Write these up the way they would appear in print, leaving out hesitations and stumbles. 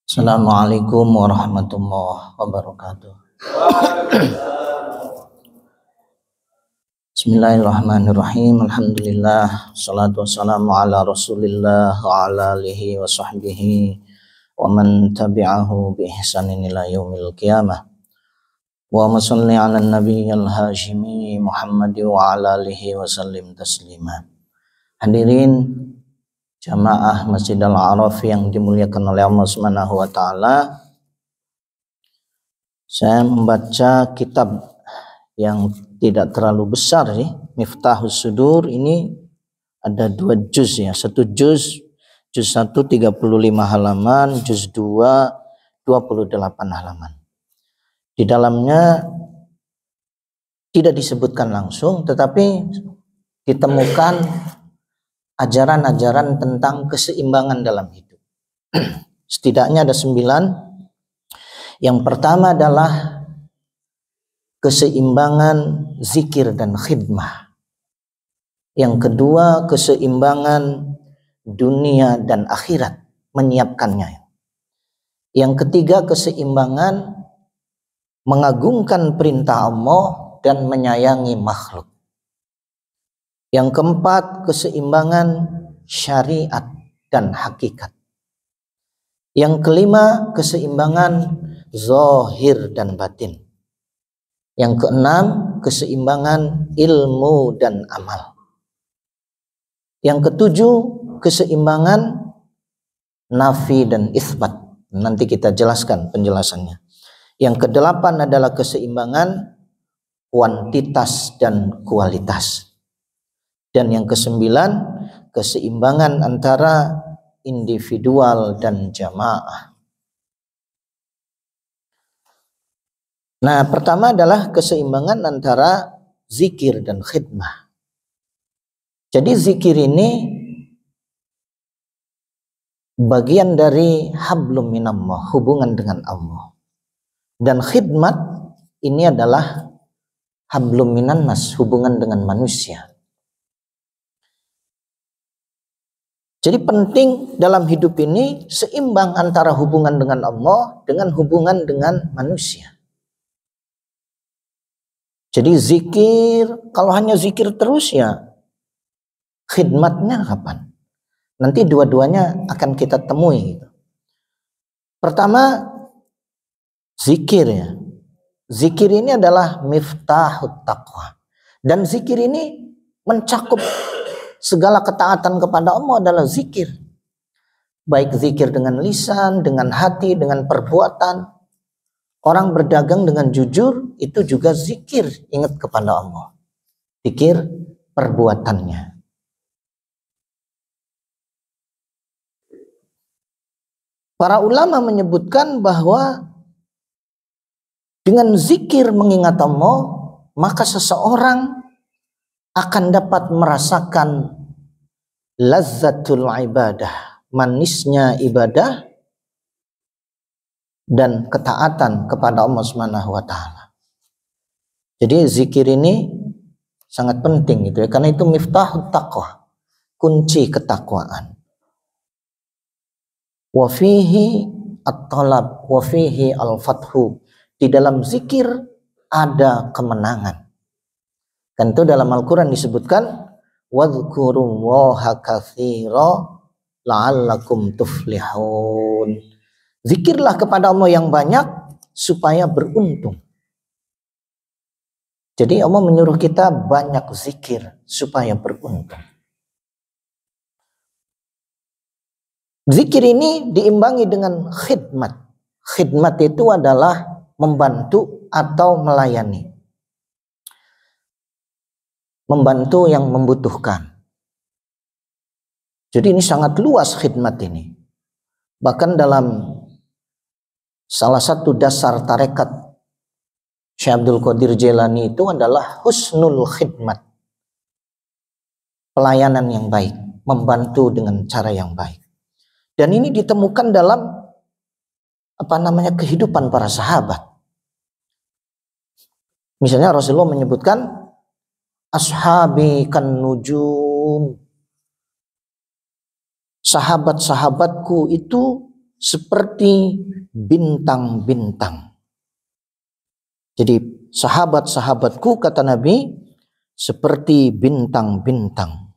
Assalamualaikum warahmatullahi wabarakatuh. Bismillahirrahmanirrahim. Alhamdulillah. Salatu wassalamu ala rasulillah wa ala alihi wa sahbihi wa man tabi'ahu bi ihsanin ila yaumil qiyamah. Wa salli ala nabiyyil hashimi Muhammad wa ala alihi wa sallim taslima. Hadirin jamaah Masjid Al-A'raf yang dimuliakan oleh Allah Subhanahu wa taala. Saya membaca kitab yang tidak terlalu besar sih, Miftahus Sudur. Ini ada 2 juz ya. Satu juz 1 35 halaman, juz 2 28 halaman. Di dalamnya tidak disebutkan langsung, tetapi ditemukan ajaran-ajaran tentang keseimbangan dalam hidup. Setidaknya ada 9. Yang pertama adalah keseimbangan zikir dan khidmah. Yang kedua keseimbangan dunia dan akhirat, menyiapkannya. Yang ketiga keseimbangan mengagungkan perintah Allah dan menyayangi makhluk. Yang keempat, keseimbangan syariat dan hakikat. Yang kelima, keseimbangan zahir dan batin. Yang keenam, keseimbangan ilmu dan amal. Yang ketujuh, keseimbangan nafi dan isbat. Nanti kita jelaskan penjelasannya. Yang kedelapan adalah keseimbangan kuantitas dan kualitas. Dan yang kesembilan, keseimbangan antara individual dan jamaah. Nah, pertama adalah keseimbangan antara zikir dan khidmah. Jadi zikir ini bagian dari hablum minallah, hubungan dengan Allah. Dan khidmat ini adalah hablum minannas, hubungan dengan manusia. Jadi penting dalam hidup ini seimbang antara hubungan dengan Allah dengan hubungan dengan manusia. Jadi zikir, kalau hanya zikir terus ya khidmatnya kapan? Nanti dua-duanya akan kita temui. Pertama, zikir ya. Zikir ini adalah miftahut taqwa. Dan zikir ini mencakup segala ketaatan kepada Allah adalah zikir. Baik zikir dengan lisan, dengan hati, dengan perbuatan. Orang berdagang dengan jujur, itu juga zikir, ingat kepada Allah. Zikir perbuatannya. Para ulama menyebutkan bahwa dengan zikir mengingat Allah, maka seseorang akan dapat merasakan lazzatul ibadah, manisnya ibadah dan ketaatan kepada Allah Subhanahu wa taala. Jadi zikir ini sangat penting gitu ya, karena itu miftahut taqwa, kunci ketakwaan. Wa fihi at-talab wa fihi al-fathu. Di dalam zikir ada kemenangan. Kan itu dalam Al-Quran disebutkan wadhkurullaha katsira la'allakum tuflihun. Zikirlah kepada Allah yang banyak supaya beruntung. Jadi Allah menyuruh kita banyak zikir supaya beruntung. Zikir ini diimbangi dengan khidmat. Khidmat itu adalah membantu atau melayani. Membantu yang membutuhkan. Jadi ini sangat luas khidmat ini. Bahkan dalam salah satu dasar tarekat Syekh Abdul Qadir Jailani itu adalah husnul khidmat. Pelayanan yang baik, membantu dengan cara yang baik. Dan ini ditemukan dalam kehidupan para sahabat. Misalnya Rasulullah menyebutkan ashabi kan nujum. Sahabat-sahabatku itu seperti bintang-bintang. Jadi sahabat-sahabatku, kata Nabi, seperti bintang-bintang.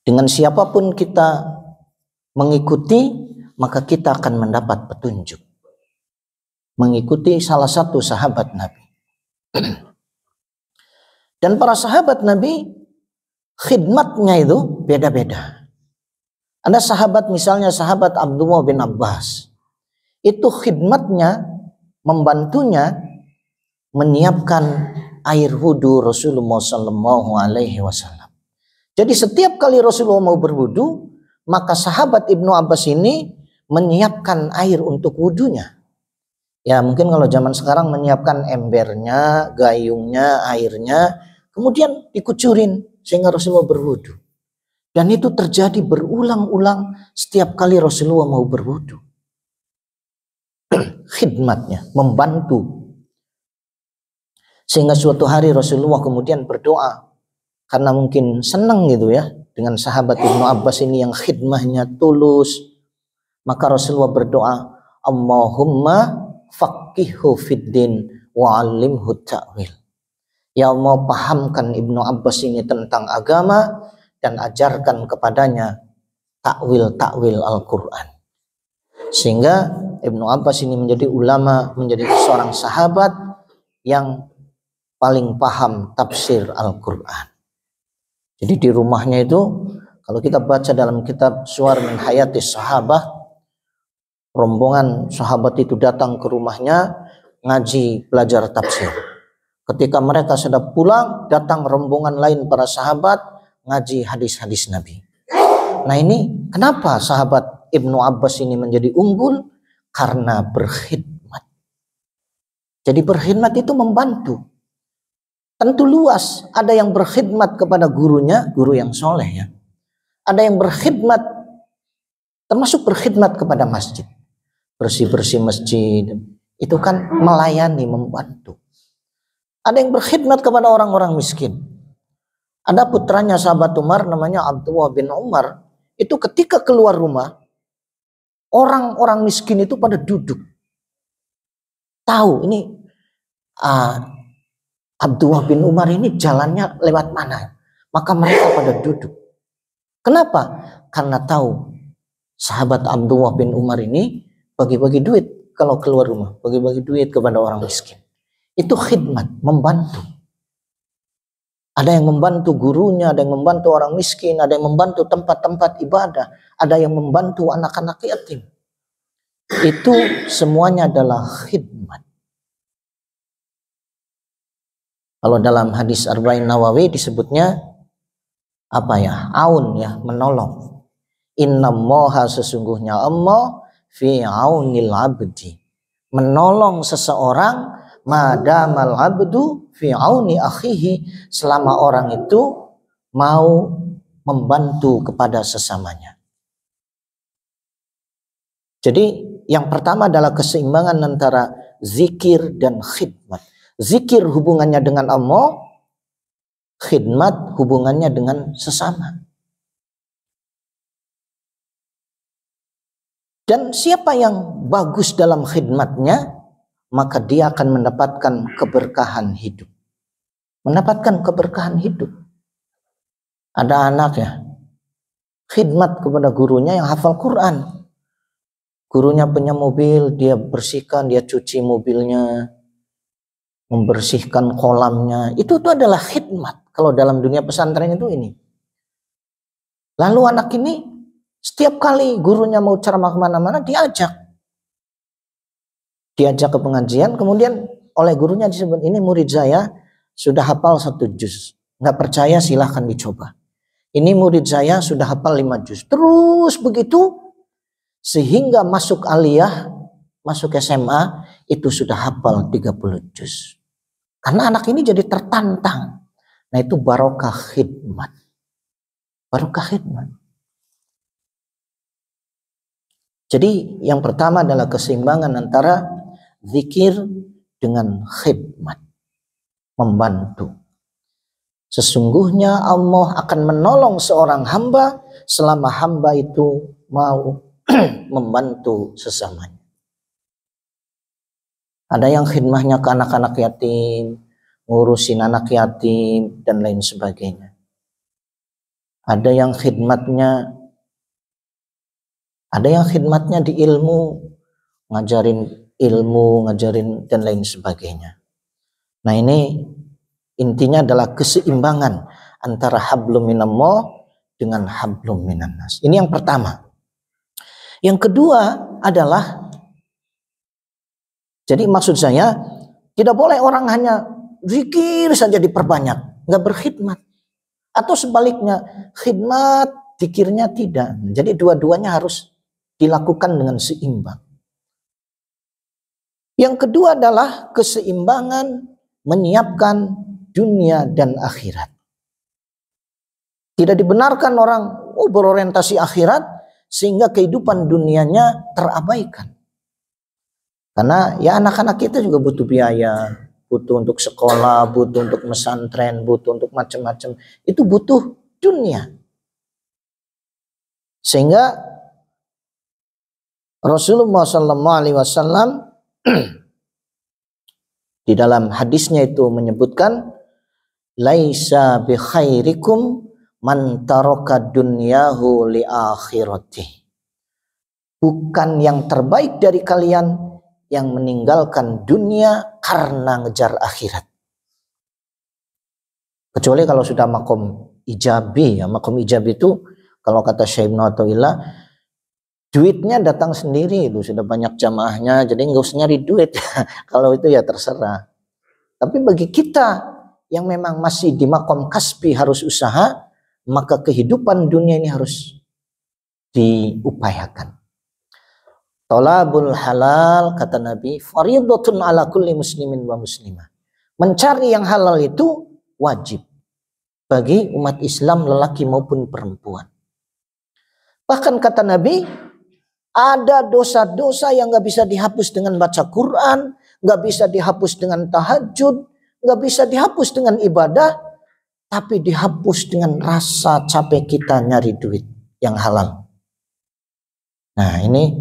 Dengan siapapun kita mengikuti, maka kita akan mendapat petunjuk. Mengikuti salah satu sahabat Nabi. Dan para sahabat Nabi, khidmatnya itu beda-beda. Ada sahabat, misalnya sahabat Abdullah bin Abbas. Itu khidmatnya, membantunya menyiapkan air wudhu Rasulullah SAW. Jadi setiap kali Rasulullah mau berwudhu, maka sahabat Ibnu Abbas ini menyiapkan air untuk wudhunya. Ya mungkin kalau zaman sekarang menyiapkan embernya, gayungnya, airnya, kemudian dikucurin sehingga Rasulullah berwudhu. Dan itu terjadi berulang-ulang setiap kali Rasulullah mau berwudhu. Khidmatnya, membantu. Sehingga suatu hari Rasulullah kemudian berdoa, karena mungkin senang gitu ya dengan sahabat Ibnu Abbas ini yang khidmahnya tulus. Maka Rasulullah berdoa, Allahumma faqihhu fiddin wa 'allimhu ta'wil. Ya Allah, pahamkan Ibnu Abbas ini tentang agama dan ajarkan kepadanya takwil Al-Quran. Sehingga Ibnu Abbas ini menjadi ulama, menjadi seorang sahabat yang paling paham tafsir Al-Quran. Jadi di rumahnya itu, kalau kita baca dalam kitab Suwar min Hayatis Sahabah, rombongan sahabat itu datang ke rumahnya ngaji belajar tafsir. Ketika mereka sudah pulang, datang rombongan lain para sahabat ngaji hadis-hadis Nabi. Nah ini kenapa sahabat Ibnu Abbas ini menjadi unggul? Karena berkhidmat. Jadi berkhidmat itu membantu. Tentu luas, ada yang berkhidmat kepada gurunya, guru yang soleh ya. Ada yang berkhidmat, termasuk berkhidmat kepada masjid. Bersih-bersih masjid, itu kan melayani, membantu. Ada yang berkhidmat kepada orang-orang miskin. Ada putranya sahabat Umar namanya Abdullah bin Umar, itu ketika keluar rumah, orang-orang miskin itu pada duduk. Tahu ini Abdullah bin Umar ini jalannya lewat mana. Maka mereka pada duduk. Kenapa? Karena tahu sahabat Abdullah bin Umar ini bagi-bagi duit kalau keluar rumah. Bagi-bagi duit kepada orang miskin. Itu khidmat, membantu. Ada yang membantu gurunya, ada yang membantu orang miskin, ada yang membantu tempat-tempat ibadah, ada yang membantu anak-anak yatim. Itu semuanya adalah khidmat. Kalau dalam hadis Arba'in Nawawi disebutnya apa ya? Aun ya, menolong. Innallaha, sesungguhnya Allah fi aunil abdi. Menolong seseorang madamal abdu fi auni akhihi, selama orang itu mau membantu kepada sesamanya. Jadi yang pertama adalah keseimbangan antara zikir dan khidmat. Zikir hubungannya dengan Allah, khidmat hubungannya dengan sesama. Dan siapa yang bagus dalam khidmatnya, maka dia akan mendapatkan keberkahan hidup. Mendapatkan keberkahan hidup. Ada anak ya, khidmat kepada gurunya yang hafal Quran. Gurunya punya mobil, dia bersihkan, dia cuci mobilnya, membersihkan kolamnya. Itu tuh adalah khidmat. Kalau dalam dunia pesantren itu ini. Lalu anak ini setiap kali gurunya mau ceramah kemana-mana diajak ke pengajian, kemudian oleh gurunya disebut, ini murid saya sudah hafal 1 juz. Nggak percaya silahkan dicoba. Ini murid saya sudah hafal 5 juz. Terus begitu sehingga masuk aliyah, masuk SMA itu sudah hafal 30 juz. Karena anak ini jadi tertantang. Nah itu barokah khidmat. Barokah khidmat. Jadi yang pertama adalah keseimbangan antara zikir dengan khidmat. Membantu. Sesungguhnya Allah akan menolong seorang hamba selama hamba itu mau membantu sesamanya. Ada yang khidmahnya ke anak-anak yatim, ngurusin anak yatim dan lain sebagainya. Ada yang khidmatnya di ilmu, ngajarin ilmu, ngajarin dan lain sebagainya. Nah, ini intinya adalah keseimbangan antara hablum minallah dengan hablum minannas. Ini yang pertama. Yang kedua adalah, jadi maksud saya, tidak boleh orang hanya zikir saja diperbanyak, nggak berkhidmat. Atau sebaliknya, khidmat, zikirnya tidak. Jadi dua-duanya harus dilakukan dengan seimbang. Yang kedua adalah keseimbangan menyiapkan dunia dan akhirat. Tidak dibenarkan orang berorientasi akhirat sehingga kehidupan dunianya terabaikan. Karena ya anak-anak kita juga butuh biaya, butuh untuk sekolah, butuh untuk pesantren, butuh untuk macam-macam. Itu butuh dunia. Sehingga Rasulullah SAW di dalam hadisnya itu menyebutkan, laisa bi khairikum man taraka dunyahu li akhirati. Bukan yang terbaik dari kalian yang meninggalkan dunia karena ngejar akhirat. Kecuali kalau sudah makom ijabi, ya makom ijabi itu kalau kata Syekh Ibnu Athaillah, duitnya datang sendiri, itu sudah banyak jamaahnya, jadi nggak usah nyari duit. Kalau itu ya terserah. Tapi bagi kita yang memang masih di makom kasbi harus usaha, maka kehidupan dunia ini harus diupayakan. Thalabul halal, kata Nabi, fardhatun ala kulli muslimin wa muslimah. Mencari yang halal itu wajib bagi umat Islam lelaki maupun perempuan. Bahkan kata Nabi, ada dosa-dosa yang gak bisa dihapus dengan baca Quran, gak bisa dihapus dengan tahajud, gak bisa dihapus dengan ibadah, tapi dihapus dengan rasa capek kita nyari duit yang halal. Nah, ini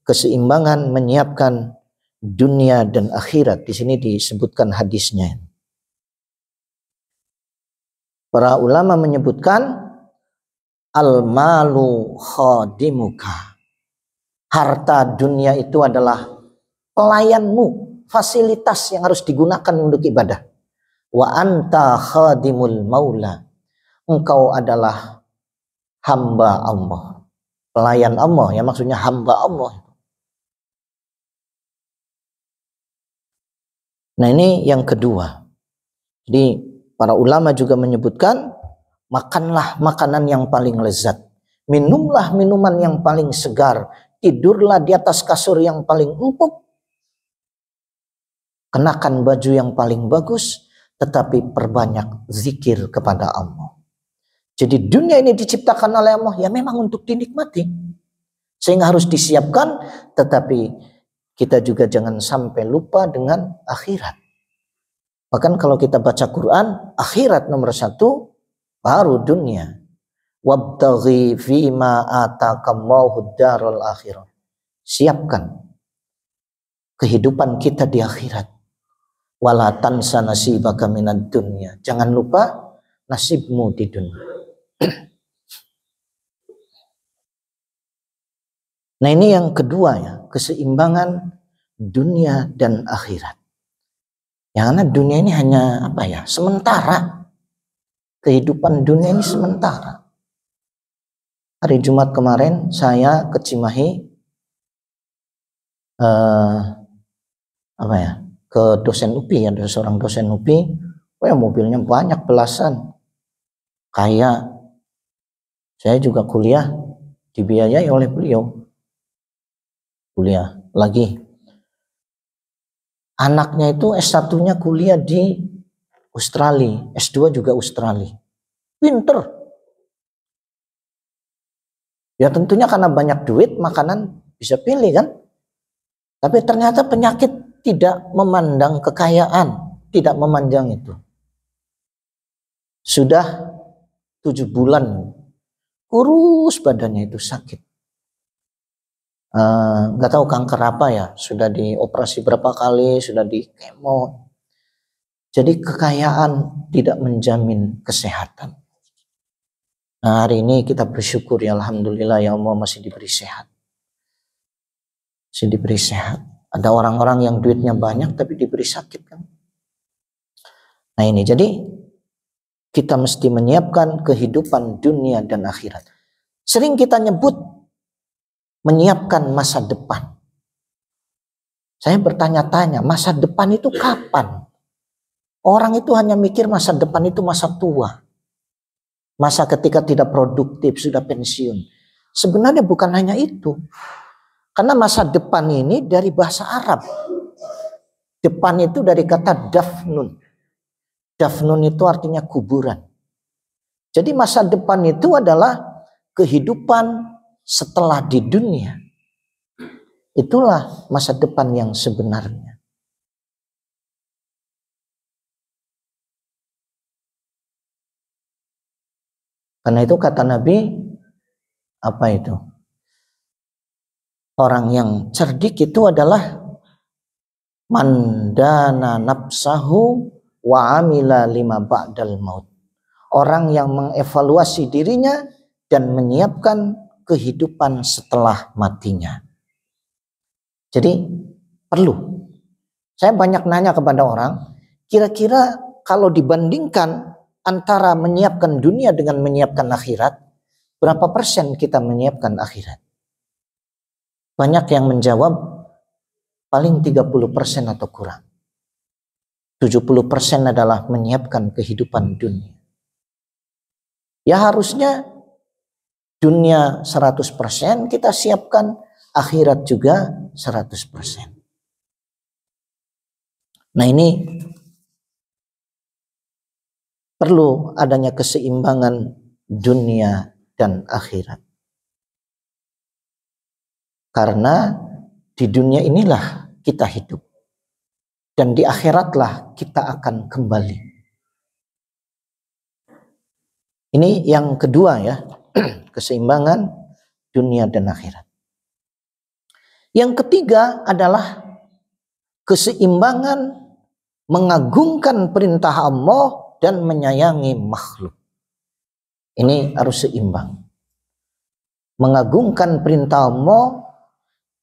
keseimbangan menyiapkan dunia dan akhirat. Di sini disebutkan hadisnya. Para ulama menyebutkan al-malu khadimuka. Harta dunia itu adalah pelayanmu, fasilitas yang harus digunakan untuk ibadah. Wa anta khadimul maula. Engkau adalah hamba Allah. Pelayan Allah, ya maksudnya hamba Allah. Nah, ini yang kedua. Jadi para ulama juga menyebutkan, makanlah makanan yang paling lezat, minumlah minuman yang paling segar, tidurlah di atas kasur yang paling empuk, kenakan baju yang paling bagus, tetapi perbanyak zikir kepada Allah. Jadi dunia ini diciptakan oleh Allah ya memang untuk dinikmati, sehingga harus disiapkan, tetapi kita juga jangan sampai lupa dengan akhirat. Bahkan kalau kita baca Quran, akhirat nomor 1, baru dunia. Wabtaghi fima atakallahu darul akhirah. Siapkan kehidupan kita di akhirat. Wala tansa nasibaka minad dunya. Jangan lupa nasibmu di dunia. Nah, ini yang kedua ya, keseimbangan dunia dan akhirat. Ya, karena dunia ini hanya sementara. Kehidupan dunia ini sementara. Hari Jumat kemarin saya ke Cimahi, ke dosen UPI, ada seorang dosen UPI, mobilnya banyak belasan. Kayak saya juga kuliah dibiayai oleh beliau. Kuliah lagi. Anaknya itu S1-nya kuliah di Australia, S2 juga Australia. Pinter. Ya tentunya karena banyak duit, makanan bisa pilih kan. Tapi ternyata penyakit tidak memandang kekayaan, tidak memanjang itu. Sudah 7 bulan, kurus badannya itu sakit. nggak tahu kanker apa ya, sudah dioperasi berapa kali, sudah di kemo. Jadi kekayaan tidak menjamin kesehatan. Nah, hari ini kita bersyukur ya, alhamdulillah ya Allah masih diberi sehat. Masih diberi sehat. Ada orang-orang yang duitnya banyak tapi diberi sakit kan. Nah ini jadi kita mesti menyiapkan kehidupan dunia dan akhirat. Sering kita nyebut menyiapkan masa depan. Saya bertanya-tanya, masa depan itu kapan? Orang itu hanya mikir masa depan itu masa tua. Masa ketika tidak produktif, sudah pensiun. Sebenarnya bukan hanya itu. Karena masa depan ini dari bahasa Arab. Depan itu dari kata dafnun. Dafnun itu artinya kuburan. Jadi masa depan itu adalah kehidupan setelah di dunia. Itulah masa depan yang sebenarnya. Karena itu kata Nabi, apa itu? Orang yang cerdik itu adalah mandana nafsahu wa amila lima ba'dal maut. Orang yang mengevaluasi dirinya dan menyiapkan kehidupan setelah matinya. Jadi perlu. Saya banyak nanya kepada orang, kira-kira kalau dibandingkan antara menyiapkan dunia dengan menyiapkan akhirat, berapa persen kita menyiapkan akhirat? Banyak yang menjawab paling 30% atau kurang. 70% adalah menyiapkan kehidupan dunia. Ya harusnya dunia 100% kita siapkan, akhirat juga 100%. Nah ini perlu adanya keseimbangan dunia dan akhirat. Karena di dunia inilah kita hidup. Dan di akhiratlah kita akan kembali. Ini yang kedua ya, keseimbangan dunia dan akhirat. Yang ketiga adalah keseimbangan mengagungkan perintah Allah dan menyayangi makhluk. Ini harus seimbang. Mengagungkan perintah Allah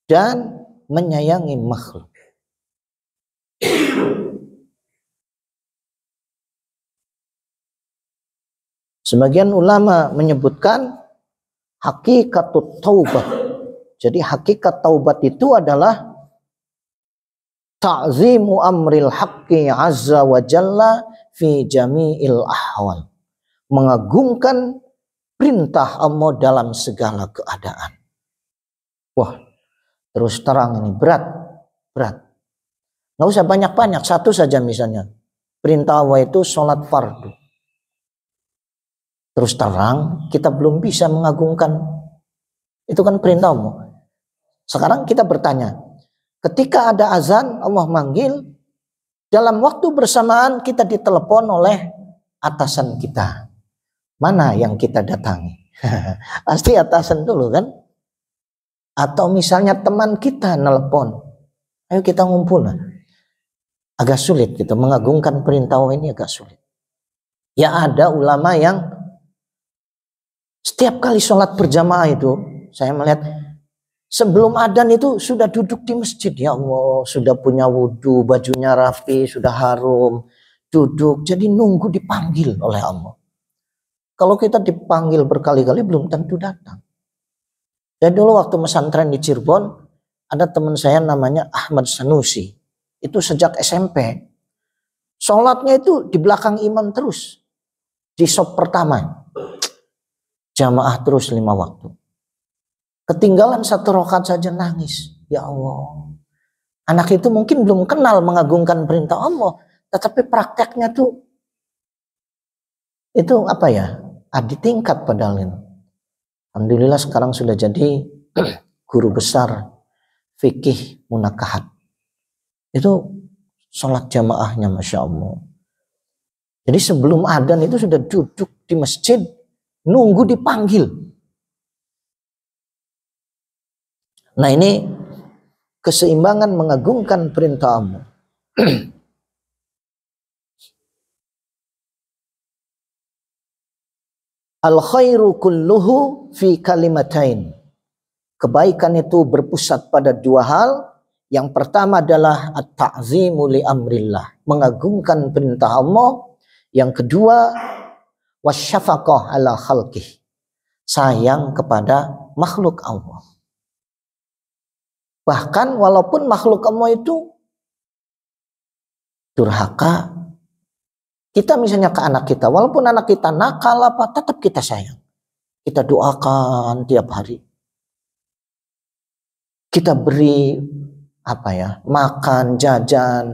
dan menyayangi makhluk. Sebagian ulama menyebutkan hakikatut taubah. Jadi hakikat taubat itu adalah ta'zimu amril haqqi azza wa jalla fi jami'il ahwal. Mengagungkan perintah Allah dalam segala keadaan. Wah, terus terang ini berat. Nggak usah banyak-banyak, satu saja misalnya. Perintah Allah itu sholat fardu. Terus terang kita belum bisa mengagungkan. Itu kan perintah Allah. Sekarang kita bertanya, ketika ada azan Allah manggil, dalam waktu bersamaan kita ditelepon oleh atasan kita. Mana yang kita datangi? Pasti atasan dulu kan? Atau misalnya teman kita nelpon, ayo kita ngumpul. Agak sulit gitu, mengagungkan perintah Allah ini agak sulit. Ya ada ulama yang setiap kali sholat berjamaah itu, saya melihat sebelum adzan itu sudah duduk di masjid. Ya Allah, sudah punya wudhu, bajunya rapi, sudah harum, duduk. Jadi nunggu dipanggil oleh Allah. Kalau kita dipanggil berkali-kali belum tentu datang. Jadi dulu waktu pesantren di Cirebon, ada teman saya namanya Ahmad Sanusi. Itu sejak SMP. Sholatnya itu di belakang imam terus. Di sop pertama. Jamaah terus 5 waktu. Ketinggalan 1 rakaat saja nangis. Ya Allah. Anak itu mungkin belum kenal mengagungkan perintah Allah. Tetapi prakteknya tuh. Itu apa ya? Adi tingkat padahal ini. Alhamdulillah sekarang sudah jadi guru besar fikih munakahat. Itu sholat jamaahnya Masya Allah. Jadi sebelum adzan itu sudah duduk di masjid. Nunggu dipanggil. Nah ini keseimbangan mengagungkan perintah Allah. Al khairu kulluhu fi kalimatain. Kebaikan itu berpusat pada dua hal. Yang pertama adalah at-ta'zimu li amrillah, mengagungkan perintah Allah. Yang kedua, wasyafaqah ala khalqih, sayang kepada makhluk Allah. Bahkan walaupun makhluk Allah itu durhaka, kita misalnya ke anak kita, walaupun anak kita nakal apa, tetap kita sayang. Kita doakan tiap hari. Kita beri makan, jajan,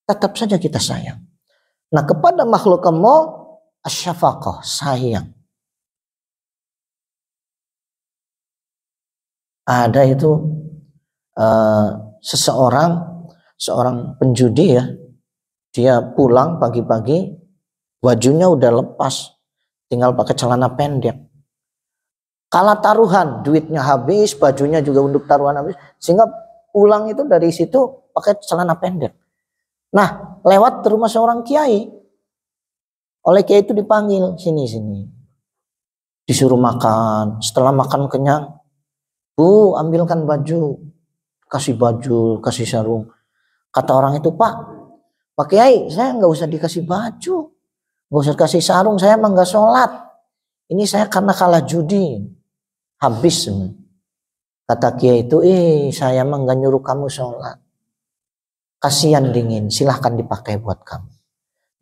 tetap saja kita sayang. Nah, kepada makhluk Allah asyafaqah, sayang. Ada itu seorang penjudi ya, dia pulang pagi-pagi, bajunya udah lepas, tinggal pakai celana pendek. Kalah taruhan, duitnya habis, bajunya juga untuk taruhan habis, sehingga pulang itu dari situ pakai celana pendek. Nah, lewat rumah seorang kiai, oleh kiai itu dipanggil, sini, disuruh makan. Setelah makan kenyang, Bu, ambilkan baju, kasih sarung. Kata orang itu, Pak Kiai, saya nggak usah dikasih baju, nggak usah kasih sarung, saya emang nggak sholat. Ini saya karena kalah judi, habis. Kata kiai itu, saya emang nggak nyuruh kamu sholat. Kasihan dingin, silahkan dipakai buat kamu.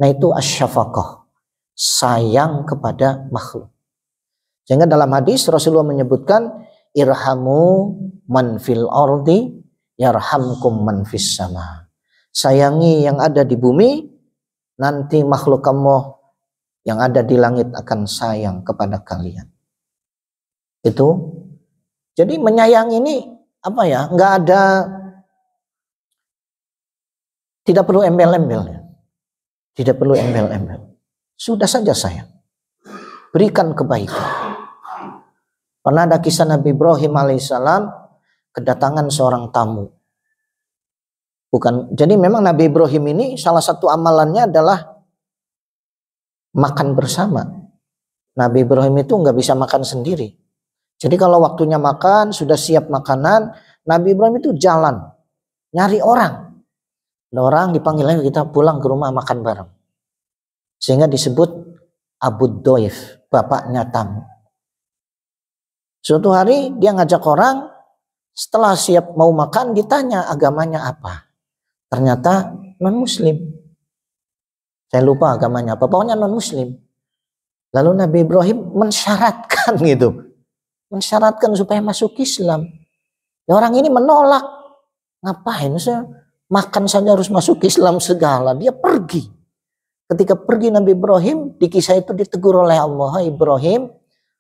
Nah itu asyafaqah, sayang kepada makhluk. Sehingga dalam hadis Rasulullah menyebutkan, irhamu man fil ardi yarhamkum man fis sama. Sayangi yang ada di bumi, nanti makhluk kamu yang ada di langit akan sayang kepada kalian. Itu. Jadi menyayangi ini nggak ada, tidak perlu embel-embel ya. Tidak perlu embel-embel. Sudah saja sayang. Berikan kebaikan. Pernah ada kisah Nabi Ibrahim alaihissalam kedatangan seorang tamu. Jadi memang Nabi Ibrahim ini salah satu amalannya adalah makan bersama. Nabi Ibrahim itu nggak bisa makan sendiri. Jadi kalau waktunya makan, sudah siap makanan, Nabi Ibrahim itu jalan, nyari orang. Ada orang dipanggil lagi, kita pulang ke rumah makan bareng. Sehingga disebut Abu Doif, bapaknya tamu. Suatu hari dia ngajak orang, setelah siap mau makan ditanya agamanya apa. Ternyata non-muslim. Saya lupa agamanya apa, pokoknya non-muslim. Lalu Nabi Ibrahim mensyaratkan gitu. Mensyaratkan supaya masuk Islam. Ya, orang ini menolak. Ngapain saya makan saja harus masuk Islam segala. Dia pergi. Ketika pergi Nabi Ibrahim, di kisah itu ditegur oleh Allah, Ibrahim,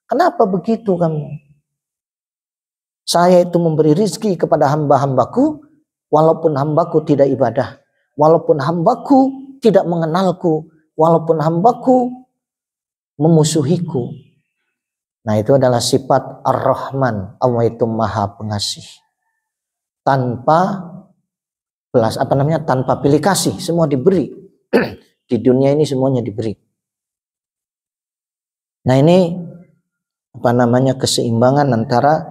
kenapa begitu kamu? Saya itu memberi rizki kepada hamba-hambaku, walaupun hambaku tidak ibadah, walaupun hambaku tidak mengenalku, walaupun hambaku memusuhiku. Nah itu adalah sifat Ar-Rahman, Allah itu Maha Pengasih. Tanpa tanpa pilih kasih, semua diberi. Di dunia ini semuanya diberi. Nah ini keseimbangan antara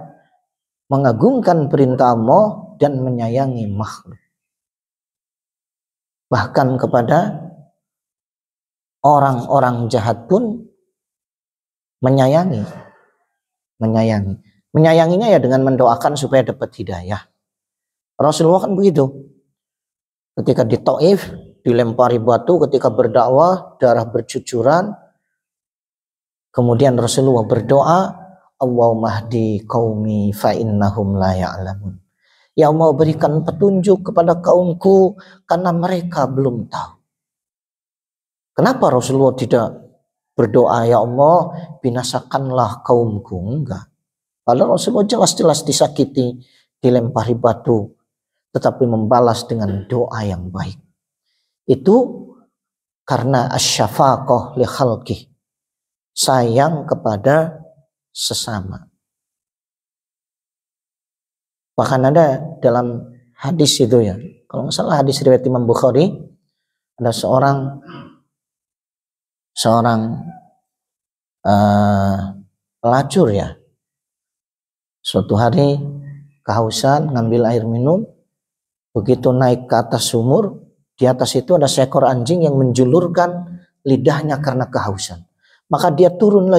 mengagungkan perintah Allah dan menyayangi makhluk. Bahkan kepada orang-orang jahat pun menyayangi. Menyayanginya ya dengan mendoakan supaya dapat hidayah. Rasulullah kan begitu. Ketika di Taif dilempari batu, ketika berdakwah darah bercucuran, kemudian Rasulullah berdoa, Allahumma hdi qaumi fa innahum la ya'lamun. Ya Allah, berikan petunjuk kepada kaumku karena mereka belum tahu. Kenapa Rasulullah tidak berdoa, ya Allah binasakanlah kaumku? Enggak. Kalau Rasulullah jelas-jelas disakiti, dilempari batu, tetapi membalas dengan doa yang baik. Itu karena asyafaqah li khalqih, sayang kepada sesama. Bahkan ada dalam hadis itu ya, kalau nggak salah hadis riwayat Imam Bukhari, ada seorang pelacur ya, suatu hari kehausan ngambil air minum, begitu naik ke atas sumur, di atas itu ada seekor anjing yang menjulurkan lidahnya karena kehausan. Maka dia turun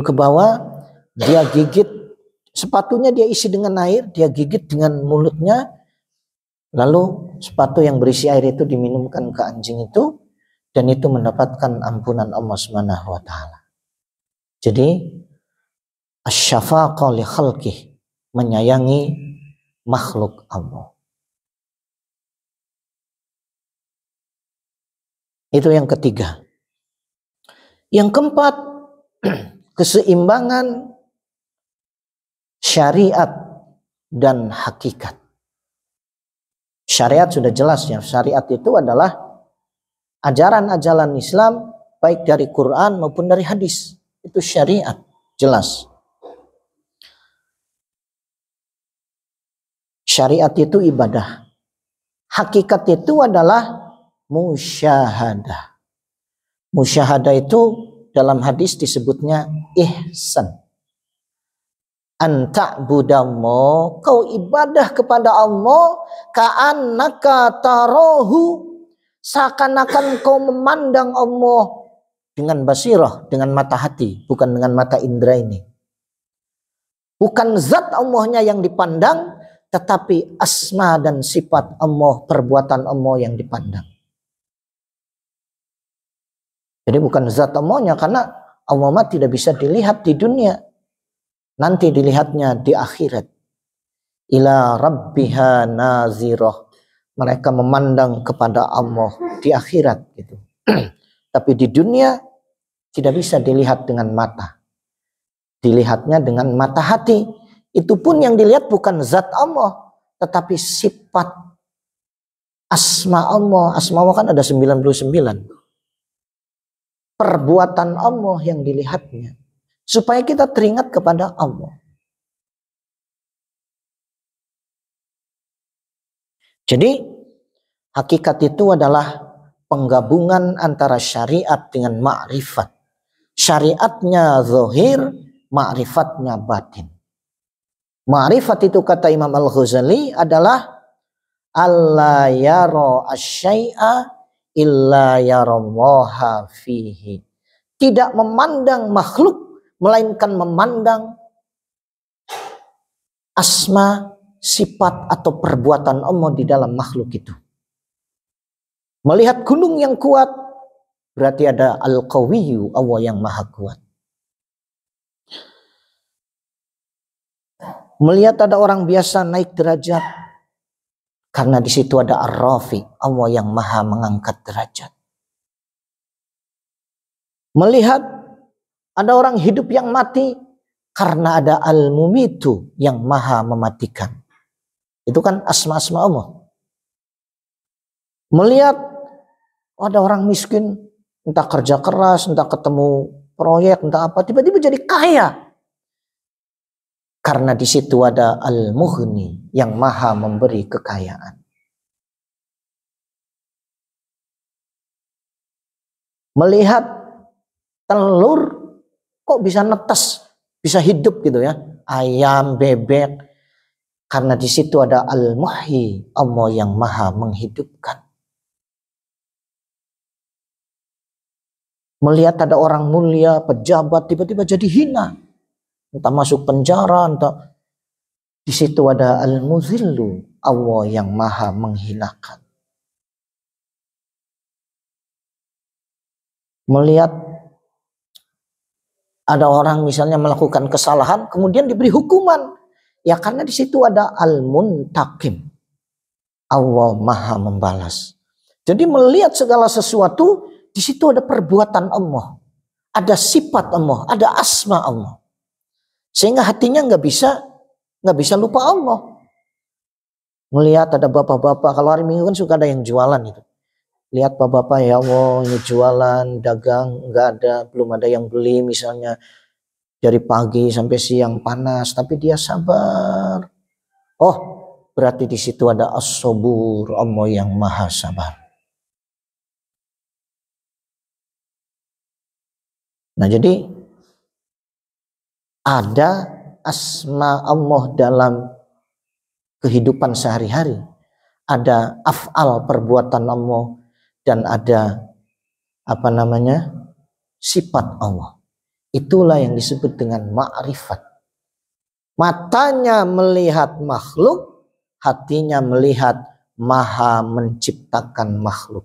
ke bawah, dia gigit sepatunya, dia isi dengan air, dia gigit dengan mulutnya, lalu sepatu yang berisi air itu diminumkan ke anjing itu, dan itu mendapatkan ampunan Allah Subhanahu wa taala. Jadi asy-syafaqah li khalqih, menyayangi makhluk Allah. Itu yang ketiga. Yang keempat, keseimbangan syariat dan hakikat. Syariat sudah jelas ya, syariat itu adalah ajaran-ajaran Islam baik dari Quran maupun dari hadis. Itu syariat, jelas. Syariat itu ibadah. Hakikat itu adalah musyahadah. Musyahadah itu dalam hadis disebutnya ihsan. Anta'budallah, kau ibadah kepada Allah ka'annaka tarahu, seakan-akan kau memandang Allah dengan basirah, dengan mata hati, bukan dengan mata indera ini. Bukan zat Allahnya yang dipandang, tetapi asma dan sifat Allah, perbuatan Allah yang dipandang. Jadi bukan zat Allahnya, karena Allah tidak bisa dilihat di dunia. Nanti dilihatnya di akhirat. Ila rabbiha nazirah. Mereka memandang kepada Allah di akhirat gitu. Tapi di dunia tidak bisa dilihat dengan mata. Dilihatnya dengan mata hati. Itu pun yang dilihat bukan zat Allah, tetapi sifat asma Allah. Asma Allah kan ada 99. Perbuatan Allah yang dilihatnya. Supaya kita teringat kepada Allah. Jadi hakikat itu adalah penggabungan antara syariat dengan ma'rifat. Syariatnya zahir, ma'rifatnya batin. Ma'rifat itu kata Imam Al-Ghazali adalah alla yara asy-syai'a illa yarallaha fihi. Tidak memandang makhluk, melainkan memandang asma, sifat atau perbuatan Allah di dalam makhluk itu. Melihat gunung yang kuat, berarti ada Al-Qawiyyu, Allah yang maha kuat. Melihat ada orang biasa naik derajat, karena di situ ada Ar-Rafi, Allah yang maha mengangkat derajat. Melihat ada orang hidup yang mati, karena ada Al-Mumitu yang maha mematikan. Itu kan asma-asma Allah. Melihat ada orang miskin, entah kerja keras, entah ketemu proyek, entah apa, tiba-tiba jadi kaya. Karena di situ ada Al-Mughni yang maha memberi kekayaan. Melihat telur kok bisa netes, bisa hidup gitu ya. Ayam, bebek. Karena di situ ada Al-Muhyi, Allah yang maha menghidupkan. Melihat ada orang mulia, pejabat, tiba-tiba jadi hina. Entah masuk penjara, entah. Di situ ada Al-Muzillu, Allah yang maha menghinakan. Melihat ada orang misalnya melakukan kesalahan, kemudian diberi hukuman. Ya karena di situ ada Al-Muntaqim, Allah maha membalas. Jadi melihat segala sesuatu, di situ ada perbuatan Allah, ada sifat Allah, ada asma Allah. Sehingga hatinya nggak bisa lupa Allah. Melihat ada bapak-bapak, kalau hari Minggu kan suka ada yang jualan itu. Lihat bapak-bapak, ya Allah ini jualan, dagang, nggak ada, belum ada yang beli misalnya. Dari pagi sampai siang panas, tapi dia sabar. Oh, berarti di situ ada as-sabur, Allah yang maha sabar. Nah, jadi ada asma Allah dalam kehidupan sehari-hari. Ada af'al perbuatan Allah dan ada sifat Allah. Itulah yang disebut dengan ma'rifat. Matanya melihat makhluk, hatinya melihat maha menciptakan makhluk.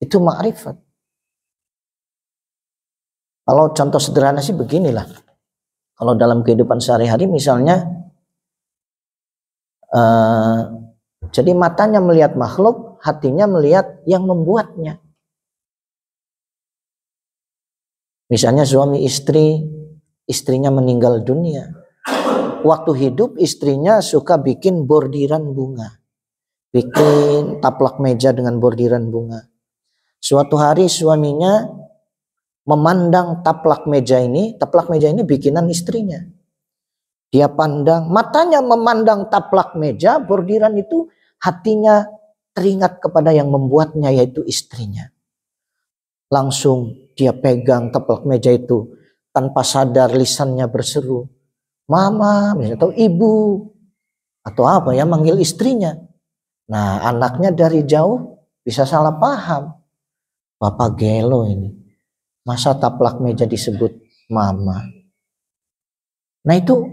Itu ma'rifat. Kalau contoh sederhana sih beginilah. Kalau dalam kehidupan sehari-hari misalnya, jadi matanya melihat makhluk, hatinya melihat yang membuatnya. Misalnya suami istri, istrinya meninggal dunia. Waktu hidup istrinya suka bikin bordiran bunga. Bikin taplak meja dengan bordiran bunga. Suatu hari suaminya memandang taplak meja ini bikinan istrinya. Dia pandang, matanya memandang taplak meja, bordiran itu, hatinya teringat kepada yang membuatnya, yaitu istrinya. Langsung dia pegang taplak meja itu, tanpa sadar lisannya berseru, mama, atau ibu, atau apa ya, manggil istrinya. Nah, anaknya dari jauh bisa salah paham. Bapak gelo ini, masa taplak meja disebut mama? Nah itu,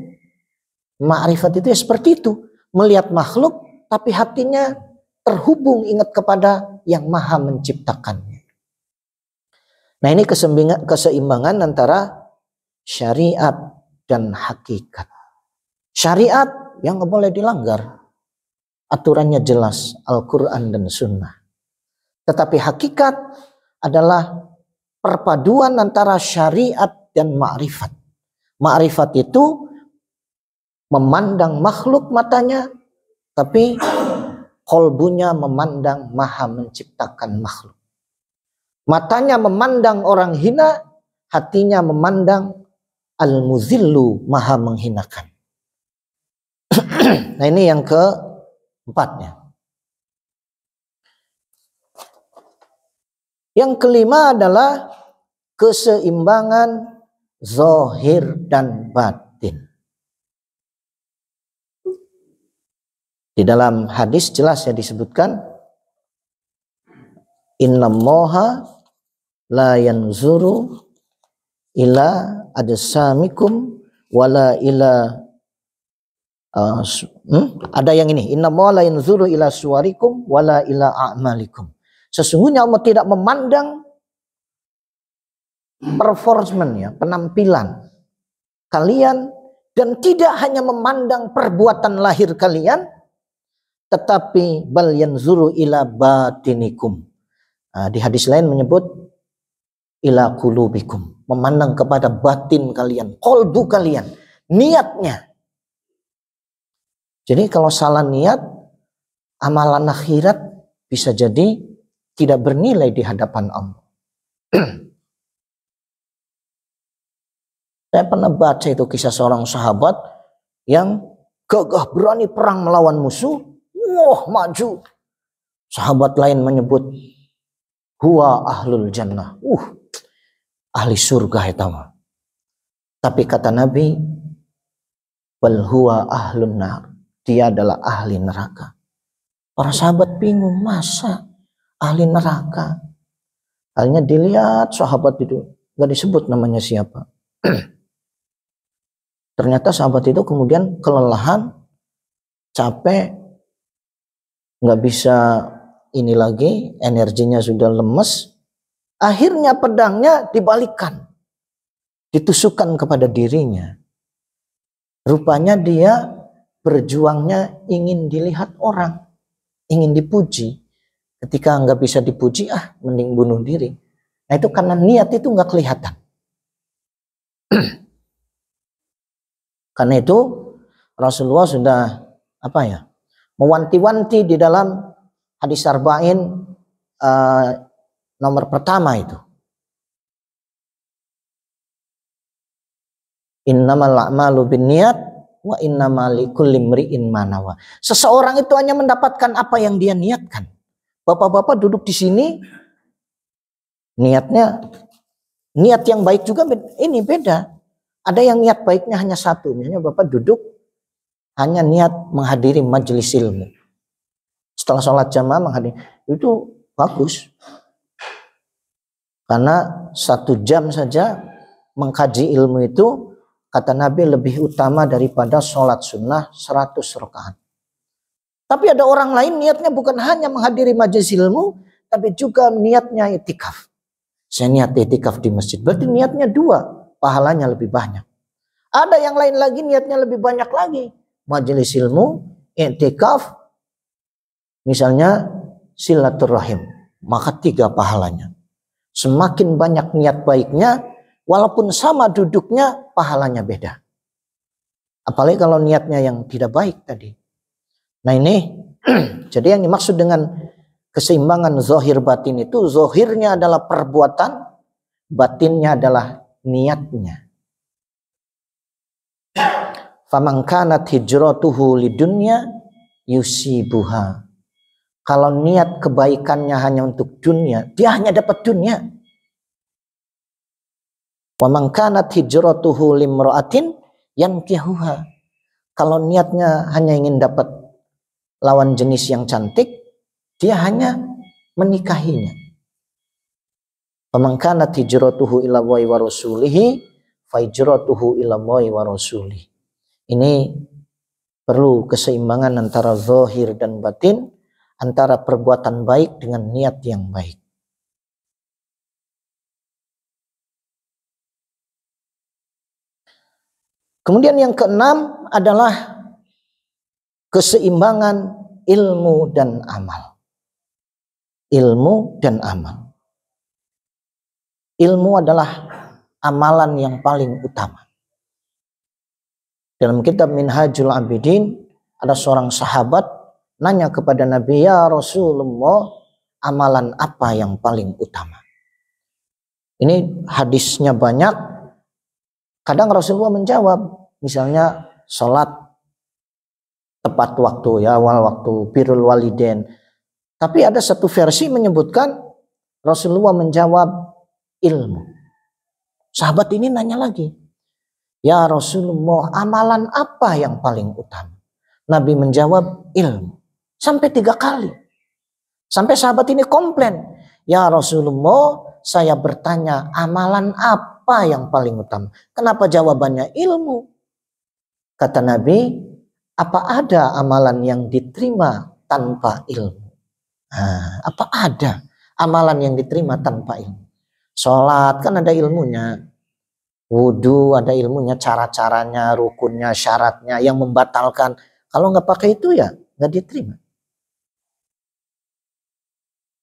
ma'rifat itu ya seperti itu. Melihat makhluk, tapi hatinya terhubung ingat kepada yang maha menciptakannya. Nah ini keseimbangan antara syariat dan hakikat. Syariat yang nggak boleh dilanggar. Aturannya jelas, Al-Quran dan Sunnah. Tetapi hakikat adalah perpaduan antara syariat dan ma'rifat. Ma'rifat itu memandang makhluk matanya, tapi kolbunya memandang maha menciptakan makhluk. Matanya memandang orang hina, hatinya memandang al-muzillu, maha menghinakan. Nah ini yang keempatnya. Yang kelima adalah keseimbangan zahir dan batin. Di dalam hadis jelas ya disebutkan, innallaha la yanzuru ila ajsamikum wala ila ada yang ini, innallaha la yanzuru ila suwarikum wala ila a'malikum. Sesungguhnya Allah tidak memandang performance ya, penampilan kalian, dan tidak hanya memandang perbuatan lahir kalian, tetapi bal yanzuru ila batinikum. Di hadis lain menyebut ila qulubikum, memandang kepada batin kalian, kolbu kalian, niatnya. Jadi kalau salah niat, amalan akhirat bisa jadi tidak bernilai di hadapan Allah. Saya pernah baca itu kisah seorang sahabat yang gagah berani perang melawan musuh. Wah, maju. Sahabat lain menyebut huwa ahlul jannah. Ahli surga itu. Tapi kata Nabi, bal huwa ahlun nar. Dia adalah ahli neraka. Para sahabat bingung, masa ahli neraka? Akhirnya dilihat sahabat itu, gak disebut namanya siapa. Ternyata sahabat itu kemudian kelelahan, capek, gak bisa ini lagi, energinya sudah lemes. Akhirnya pedangnya dibalikkan, ditusukkan kepada dirinya. Rupanya dia berjuangnya ingin dilihat orang, ingin dipuji. Ketika nggak bisa dipuji, mending bunuh diri. Nah itu karena niat itu nggak kelihatan. Karena itu Rasulullah sudah mewanti-wanti di dalam hadis arba'in nomor pertama itu. Innamal a'malu binniyat wa innamal likulli imri'in ma nawa. Seseorang itu hanya mendapatkan apa yang dia niatkan. Bapak-bapak duduk di sini, niatnya niat yang baik juga ini beda. Ada yang niat baiknya hanya satu, misalnya Bapak duduk hanya niat menghadiri majelis ilmu. Setelah sholat jamaah menghadiri, itu bagus. Karena 1 jam saja mengkaji ilmu itu, kata Nabi, lebih utama daripada sholat sunnah 100 rakaat. Tapi ada orang lain niatnya bukan hanya menghadiri majelis ilmu, tapi juga niatnya itikaf. Saya niat itikaf di masjid, berarti niatnya 2, pahalanya lebih banyak. Ada yang lain lagi niatnya lebih banyak lagi, majelis ilmu, itikaf, misalnya silaturahim, maka 3 pahalanya. Semakin banyak niat baiknya, walaupun sama duduknya, pahalanya beda. Apalagi kalau niatnya yang tidak baik tadi. Nah ini, jadi yang dimaksud dengan keseimbangan zahir batin itu, zahirnya adalah perbuatan, batinnya adalah niatnya. Faman kanat hijratuhu lidunya yusibuha. Kalau niat kebaikannya hanya untuk dunia, dia hanya dapat dunia. Wa man kanat hijratuhu limra'atin yankihuha. Kalau niatnya hanya ingin dapat lawan jenis yang cantik, dia hanya menikahinya. Wa man kanat hijratuhu ila Allahi wa rasulihi fa hijratuhu ila Allahi wa rasulihi. Ini perlu keseimbangan antara zahir dan batin, antara perbuatan baik dengan niat yang baik. Kemudian yang keenam adalah keseimbangan ilmu dan amal. Ilmu dan amal. Ilmu adalah amalan yang paling utama. Dalam kitab Minhajul Abidin ada seorang sahabat nanya kepada Nabi, ya Rasulullah, amalan apa yang paling utama? Ini hadisnya banyak. Kadang Rasulullah menjawab, misalnya sholat tepat waktu, ya awal waktu, birrul walidain. Tapi ada satu versi menyebutkan Rasulullah menjawab ilmu. Sahabat ini nanya lagi, ya Rasulullah, amalan apa yang paling utama? Nabi menjawab ilmu. Sampai 3 kali. Sampai sahabat ini komplain. Ya Rasulullah, saya bertanya amalan apa yang paling utama? Kenapa jawabannya ilmu? Kata Nabi, apa ada amalan yang diterima tanpa ilmu? Apa ada amalan yang diterima tanpa ilmu? Sholat kan ada ilmunya. Wudhu ada ilmunya, cara-caranya, rukunnya, syaratnya, yang membatalkan. Kalau nggak pakai itu ya nggak diterima.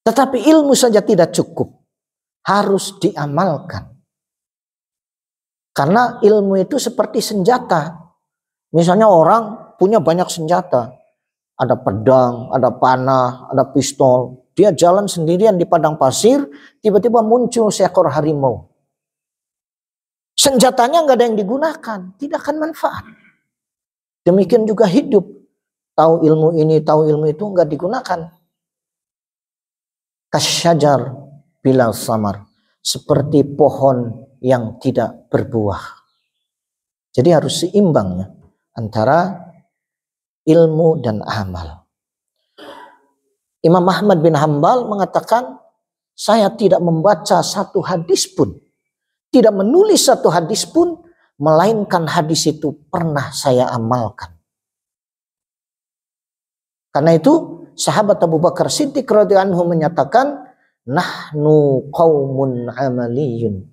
Tetapi ilmu saja tidak cukup. Harus diamalkan. Karena ilmu itu seperti senjata. Misalnya orang punya banyak senjata. Ada pedang, ada panah, ada pistol. Dia jalan sendirian di padang pasir. Tiba-tiba muncul seekor harimau. Senjatanya nggak ada yang digunakan. Tidak akan manfaat. Demikian juga hidup. Tahu ilmu ini, tahu ilmu itu nggak digunakan. Kasyajar bila samar, seperti pohon yang tidak berbuah. Jadi harus seimbang ya, antara ilmu dan amal. Imam Ahmad bin Hambal mengatakan, saya tidak membaca satu hadis pun, tidak menulis satu hadis pun, melainkan hadis itu pernah saya amalkan. Karena itu sahabat Abu Bakar Siddiq radhiyallahu anhu menyatakan, nahnu qaumun amaliyun.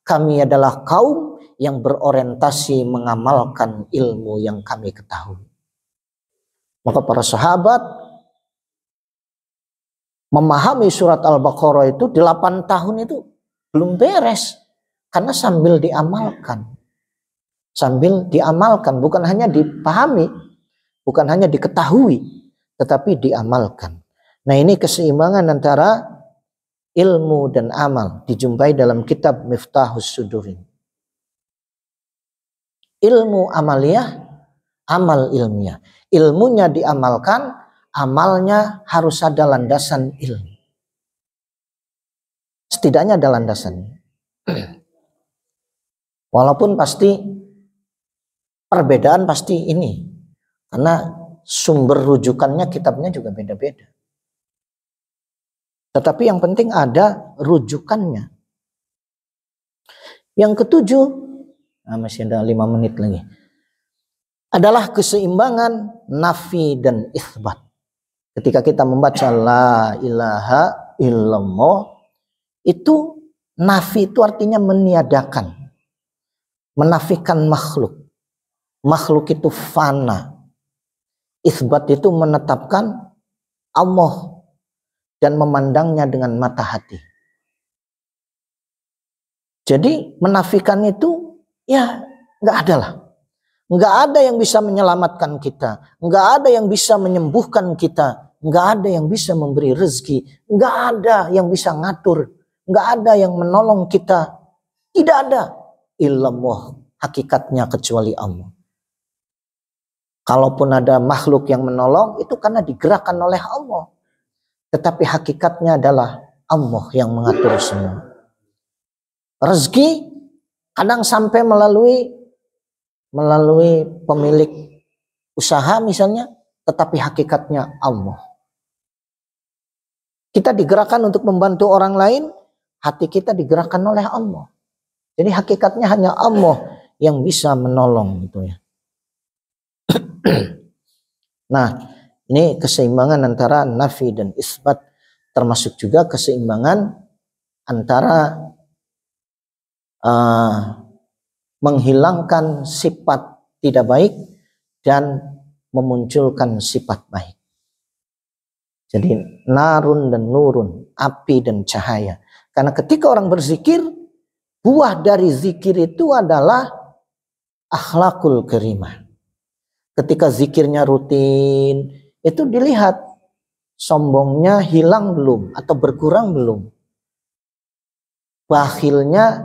Kami adalah kaum yang berorientasi mengamalkan ilmu yang kami ketahui. Maka para sahabat memahami surat Al-Baqarah itu 8 tahun itu belum beres. Karena sambil diamalkan. Sambil diamalkan, bukan hanya dipahami, bukan hanya diketahui, tetapi diamalkan. Nah ini keseimbangan antara ilmu dan amal dijumpai dalam kitab Miftahus Sudurin. ilmu amaliyah, amal ilmiah. Ilmunya diamalkan, amalnya harus ada landasan ilmu. Setidaknya ada landasannya. Walaupun pasti perbedaan pasti ini. Karena sumber rujukannya kitabnya juga beda-beda. Tetapi yang penting ada rujukannya. Yang ketujuh, masih ada 5 menit lagi, adalah keseimbangan nafi dan itsbat. Ketika kita membaca la ilaha illallah, itu nafi itu artinya meniadakan, menafikan makhluk. Makhluk itu fana. Itsbat itu menetapkan Allah dan memandangnya dengan mata hati. Jadi menafikan itu ya nggak ada lah. Nggak ada yang bisa menyelamatkan kita. Nggak ada yang bisa menyembuhkan kita. Nggak ada yang bisa memberi rezeki. Nggak ada yang bisa ngatur. Nggak ada yang menolong kita. Tidak ada. Illallah, hakikatnya kecuali Allah. Kalaupun ada makhluk yang menolong, itu karena digerakkan oleh Allah. Tetapi hakikatnya adalah Allah yang mengatur semua. Rezeki kadang sampai melalui pemilik usaha misalnya, tetapi hakikatnya Allah. Kita digerakkan untuk membantu orang lain, hati kita digerakkan oleh Allah. Jadi hakikatnya hanya Allah yang bisa menolong gitu ya. Nah, ini keseimbangan antara nafi dan itsbat, termasuk juga keseimbangan antara menghilangkan sifat tidak baik dan memunculkan sifat baik. Jadi narun dan nurun, api dan cahaya. Karena ketika orang berzikir, buah dari zikir itu adalah akhlakul karimah. Ketika zikirnya rutin, itu dilihat sombongnya hilang belum atau berkurang belum. Bakhilnya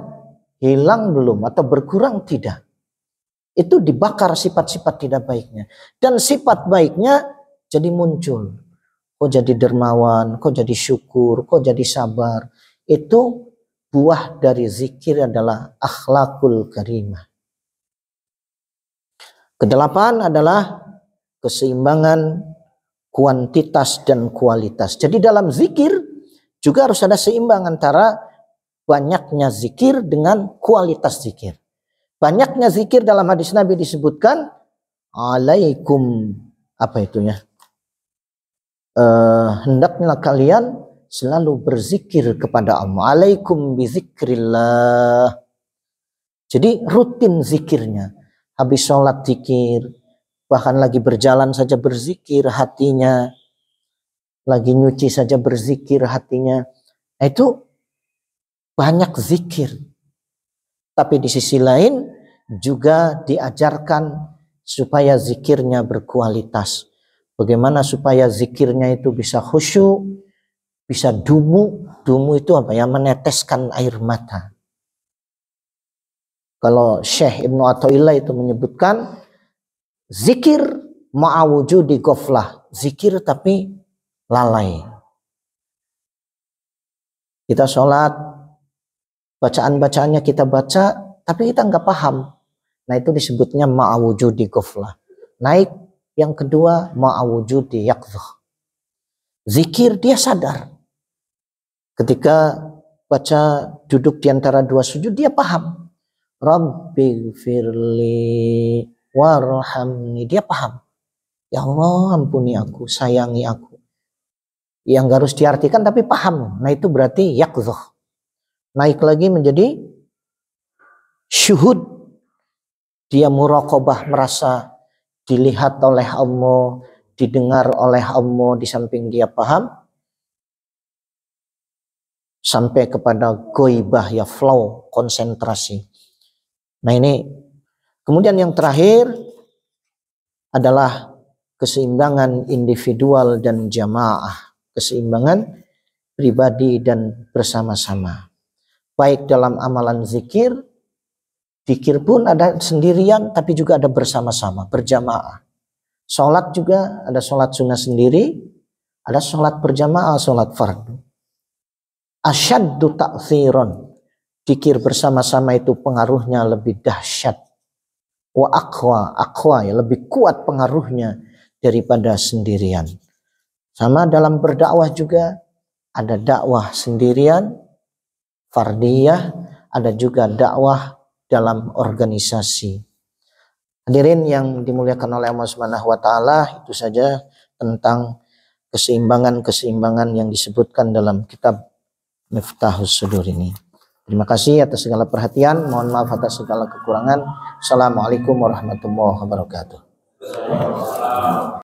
hilang belum atau berkurang tidak. Itu dibakar sifat-sifat tidak baiknya. Dan sifat baiknya jadi muncul. Kok jadi dermawan, kok jadi syukur, kok jadi sabar. Itu buah dari zikir adalah akhlakul karimah. Kedelapan adalah keseimbangan kuantitas dan kualitas. Jadi dalam zikir juga harus ada seimbang antara banyaknya zikir dengan kualitas zikir. Banyaknya zikir dalam hadis Nabi disebutkan alaikum hendaknya kalian selalu berzikir kepada Allah. Alaikum bizikrillah. Jadi rutin zikirnya. Habis sholat zikir, bahkan lagi berjalan saja berzikir hatinya, lagi nyuci saja berzikir hatinya. Itu banyak zikir. Tapi di sisi lain juga diajarkan supaya zikirnya berkualitas. Bagaimana supaya zikirnya itu bisa khusyuk, bisa dumu. Dumu itu apa ya? Meneteskan air mata. Kalau Syekh Ibnu Athaillah itu menyebutkan zikir ma'awujudi ghaflah, zikir tapi lalai. Kita sholat, bacaan-bacaannya kita baca, tapi kita nggak paham. Nah itu disebutnya ma'awujudi ghaflah. Naik yang kedua ma'awujudi yaqzah. Zikir dia sadar. Ketika baca duduk di antara dua sujud dia paham. Rabbighfirli warhamni, dia paham. Ya Allah ampuni aku, sayangi aku. Yang gak harus diartikan tapi paham. Nah itu berarti yaqzah. Naik lagi menjadi syuhud. Dia muraqabah, merasa dilihat oleh Allah, didengar oleh Allah di samping dia paham. Sampai kepada goibah ya flow, konsentrasi. Nah ini, kemudian yang terakhir adalah keseimbangan individual dan jamaah. Keseimbangan pribadi dan bersama-sama. Baik dalam amalan zikir Zikir pun ada sendirian, tapi juga ada bersama-sama, berjamaah. Sholat juga ada sholat sunnah sendiri, ada sholat berjamaah, sholat fardu. Asyaddu ta'thiron, zikir bersama-sama itu pengaruhnya lebih dahsyat. Wa aqwa ya, lebih kuat pengaruhnya daripada sendirian. Sama dalam berdakwah juga, ada dakwah sendirian, fardiyah, ada juga dakwah dalam organisasi. Hadirin yang dimuliakan oleh Allah Subhanahu wa taala, itu saja tentang keseimbangan-keseimbangan yang disebutkan dalam kitab Miftahus Sudur ini. Terima kasih atas segala perhatian, mohon maaf atas segala kekurangan. Assalamualaikum warahmatullahi wabarakatuh.